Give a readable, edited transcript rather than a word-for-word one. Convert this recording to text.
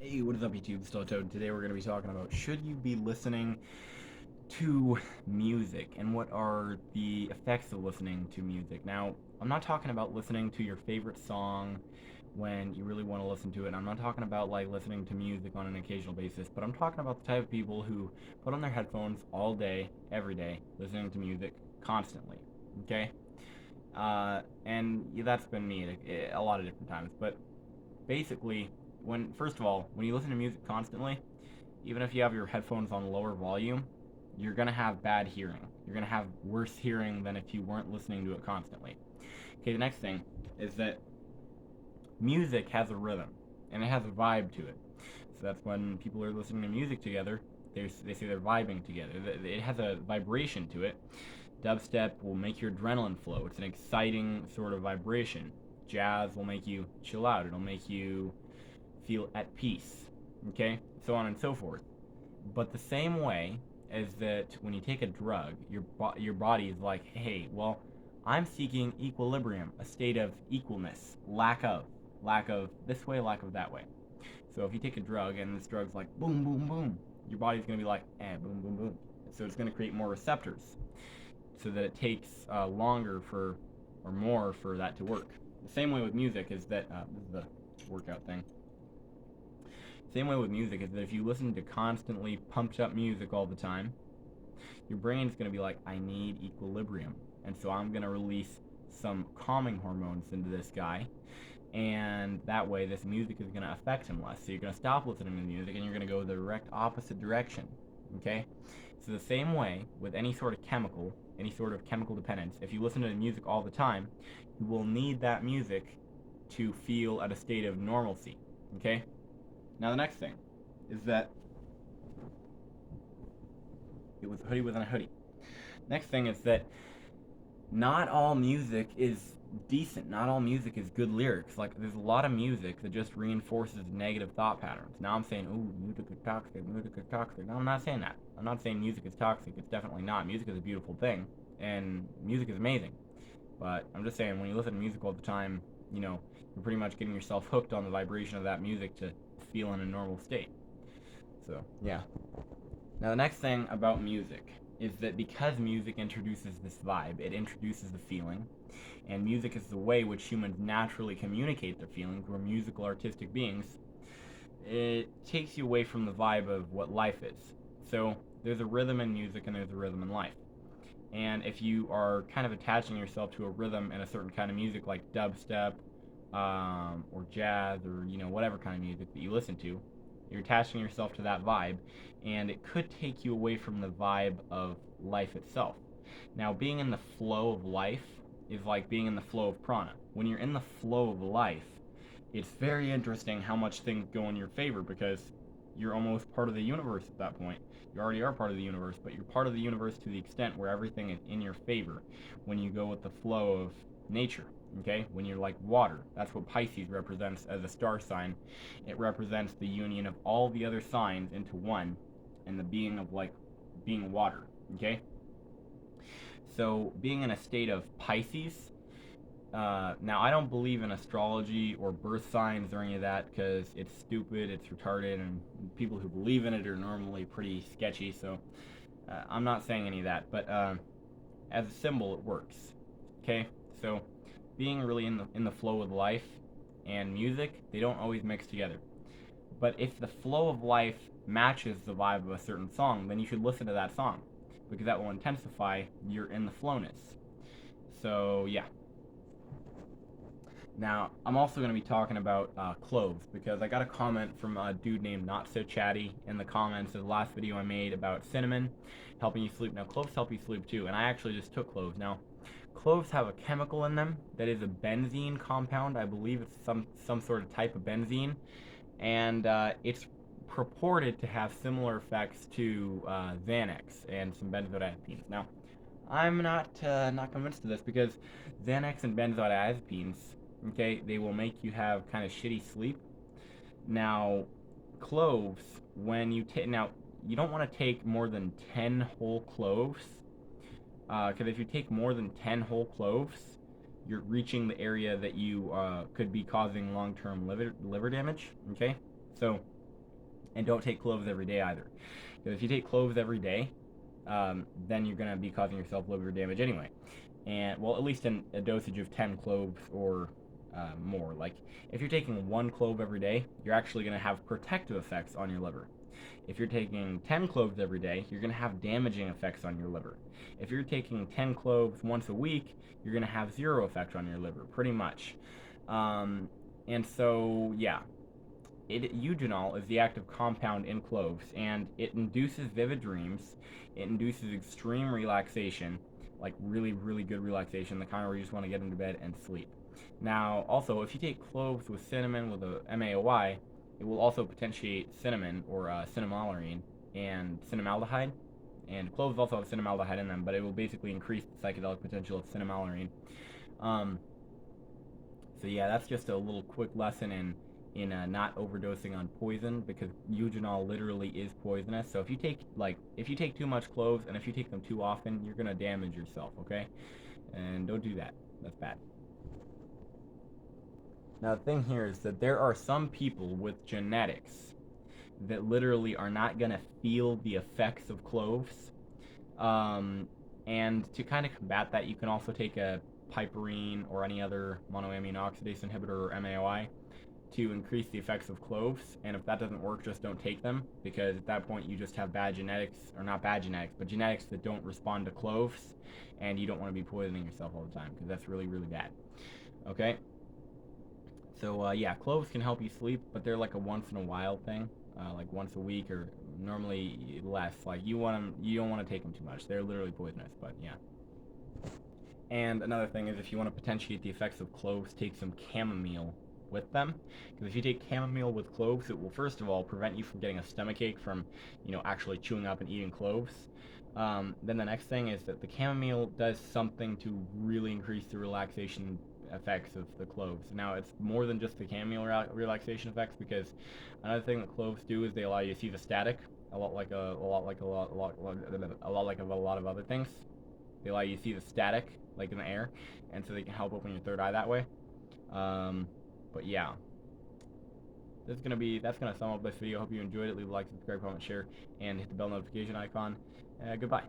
Hey, what is up, YouTube? Still Toad. Today we're going to be talking about should you be listening to music and what are the effects of listening to music. Now, I'm not talking about listening to your favorite song when you really want to listen to it. I'm not talking about like listening to music on an occasional basis, but I'm talking about the type of people who put on their headphones all day, every day, listening to music constantly. Okay? And yeah, that's been me a lot of different times, but basically, when first of all, when you listen to music constantly, even if you have your headphones on lower volume, you're gonna have bad hearing. You're gonna have worse hearing than if you weren't listening to it constantly. Okay, the next thing is that music has a rhythm and it has a vibe to it. So that's when people are listening to music together, they say they're vibing together. It has a vibration to it. Dubstep will make your adrenaline flow. It's an exciting sort of vibration. Jazz will make you chill out. It'll make you feel at peace. Okay? So on and so forth. But the same way as that when you take a drug, your body is like, hey, well, I'm seeking equilibrium, a state of equalness, lack of this way, lack of that way. So if you take a drug and this drug's like boom, boom, boom, your body's gonna be like, boom, boom, boom. So it's gonna create more receptors, so that it takes longer for or more for that to work. The same way with music is that this is the workout thing. Same way with music is that if you listen to constantly pumped up music all the time, your brain's going to be like, I need equilibrium. And so I'm going to release some calming hormones into this guy. And that way, this music is going to affect him less. So you're going to stop listening to music and you're going to go the direct opposite direction. Okay? So, the same way with any sort of chemical, any sort of chemical dependence, if you listen to music all the time, you will need that music to feel at a state of normalcy. Okay? Now, the next thing is that it was a hoodie within a hoodie. Next thing is that not all music is decent. Not all music is good lyrics. Like, there's a lot of music that just reinforces negative thought patterns. Now I'm saying, ooh, music is toxic, music is toxic. No, I'm not saying that. I'm not saying music is toxic. It's definitely not. Music is a beautiful thing, and music is amazing. But I'm just saying, when you listen to music all the time, you're pretty much getting yourself hooked on the vibration of that music to feel in a normal state. So, yeah. Now, the next thing about music is that because music introduces this vibe, it introduces the feeling, and music is the way which humans naturally communicate their feelings. We're musical, artistic beings. It takes you away from the vibe of what life is. So, there's a rhythm in music and there's a rhythm in life. And if you are kind of attaching yourself to a rhythm in a certain kind of music, like dubstep, or jazz, or whatever kind of music that you listen to, you're attaching yourself to that vibe, and it could take you away from the vibe of life itself. Now, being in the flow of life is like being in the flow of prana. When you're in the flow of life, it's very interesting how much things go in your favor because you're almost part of the universe at that point. You already are part of the universe, but you're part of the universe to the extent where everything is in your favor when you go with the flow of nature. Okay? When you're like water. That's what Pisces represents as a star sign. It represents the union of all the other signs into one and the being of like being water. Okay? So being in a state of Pisces, now, I don't believe in astrology or birth signs or any of that because it's stupid, it's retarded, and people who believe in it are normally pretty sketchy. So I'm not saying any of that, but as a symbol, it works. Okay, so being really in the flow of life and music, they don't always mix together. But if the flow of life matches the vibe of a certain song, then you should listen to that song because that will intensify your in the flowness. So yeah. Now, I'm also going to be talking about cloves because I got a comment from a dude named Not So Chatty in the comments of the last video I made about cinnamon helping you sleep. Now, cloves help you sleep too, and I actually just took cloves. Now, cloves have a chemical in them that is a benzene compound. I believe it's some sort of type of benzene, and it's purported to have similar effects to Xanax and some benzodiazepines. Now, I'm not convinced of this because Xanax and benzodiazepines, okay, they will make you have kind of shitty sleep. Now, cloves, when you take now, you don't want to take more than 10 whole cloves, because if you take more than 10 whole cloves, you're reaching the area that you could be causing long-term liver damage. Okay, so And don't take cloves every day either. Because if you take cloves every day, then you're going to be causing yourself liver damage anyway. And, well, at least in a dosage of 10 cloves or more. Like, if you're taking 1 clove every day, you're actually going to have protective effects on your liver. If you're taking 10 cloves every day, you're going to have damaging effects on your liver. If you're taking 10 cloves once a week, you're going to have 0 effect on your liver, pretty much. And so, yeah, eugenol is the active compound in cloves, and it induces vivid dreams. It induces extreme relaxation, like really, really good relaxation, the kind where you just want to get into bed and sleep. Now, also, if you take cloves with cinnamon with a MAOI, it will also potentiate cinnamon or cinnamolene and cinnamaldehyde. And cloves also have cinnamaldehyde in them, but it will basically increase the psychedelic potential of cinnamolene. Um, so yeah, that's just a little quick lesson in not overdosing on poison, because eugenol literally is poisonous. So if you take too much cloves and if you take them too often, you're gonna damage yourself. Okay, and don't do that. That's bad. Now the thing here is that there are some people with genetics that literally are not gonna feel the effects of cloves. Um, and to kind of combat that, you can also take a piperine or any other monoamine oxidase inhibitor or MAOI to increase the effects of cloves. And if that doesn't work, just don't take them, because at that point you just have bad genetics, or not bad genetics, but genetics that don't respond to cloves, and you don't want to be poisoning yourself all the time, because that's really, really bad. Okay? So yeah, cloves can help you sleep, but they're like a once in a while thing, like once a week or normally less. Like you don't want to take them too much. They're literally poisonous, but yeah. And another thing is, if you want to potentiate the effects of cloves, take some chamomile with them. Because if you take chamomile with cloves, it will first of all prevent you from getting a stomachache from, actually chewing up and eating cloves. Then the next thing is that the chamomile does something to really increase the relaxation effects of the cloves. Now, it's more than just the chamomile relaxation effects, because another thing that cloves do is they allow you to see the static, a lot like a lot of other things. They allow you to see the static, like in the air, and so they can help open your third eye that way. But yeah, that's gonna sum up this video. Hope you enjoyed it. Leave a like, subscribe, comment, share, and hit the bell notification icon. Goodbye.